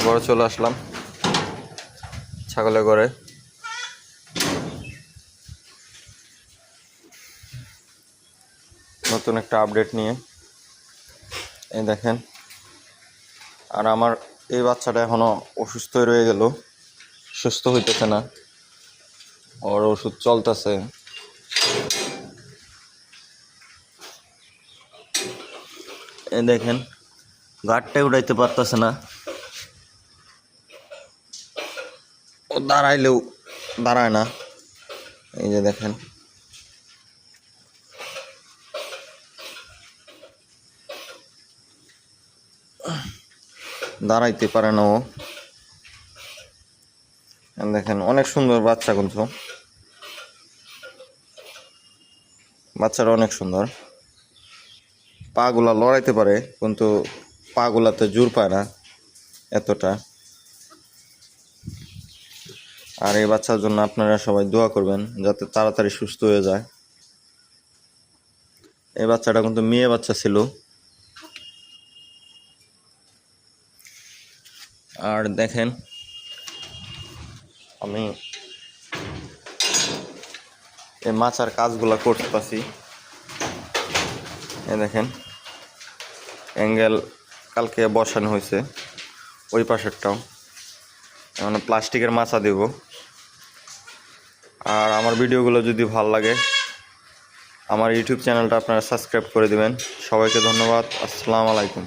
আবারও চলে আসলাম ছাগলের ঘরে। নতুন একটা আপডেট নিয়ে এই দেখেন। আর আমার এই বাচ্চাটা এখনো অসুস্থই রয়ে গেল, সুস্থ হইতেছে না, ওর ওষুধ চলতেছে। এই দেখেন, গাড়টাই উঠাইতে পারতেছে না, ও দাঁড়াইলেও দাঁড়ায় না। এই যে দেখেন, দাঁড়াইতে পারে না ও। দেখেন অনেক সুন্দর বাচ্চা, কিন্তু বাচ্চাটা অনেক সুন্দর। পা গুলা লড়াইতে পারে, কিন্তু পা গুলাতে জোর পায় না এতটা। আর এই বাচ্চার জন্য আপনারা সবাই দোয়া করবেন যাতে তাড়াতাড়ি সুস্থ হয়ে যায়। এই বাচ্চাটা কিন্তু মেয়ে বাচ্চা ছিল। আর দেখেন, আমি এই মাচার কাজগুলা করতেছি। এই দেখেন, অ্যাঙ্গেল কালকে বসানো হয়েছে, ওই পাশেরটাও মানে প্লাস্টিকের মাচা দেব। আর আমার ভিডিওগুলো যদি ভালো লাগে আমার ইউটিউব চ্যানেলটা আপনারা সাবস্ক্রাইব করে দিবেন। সবাইকে ধন্যবাদ। আসসালামু আলাইকুম।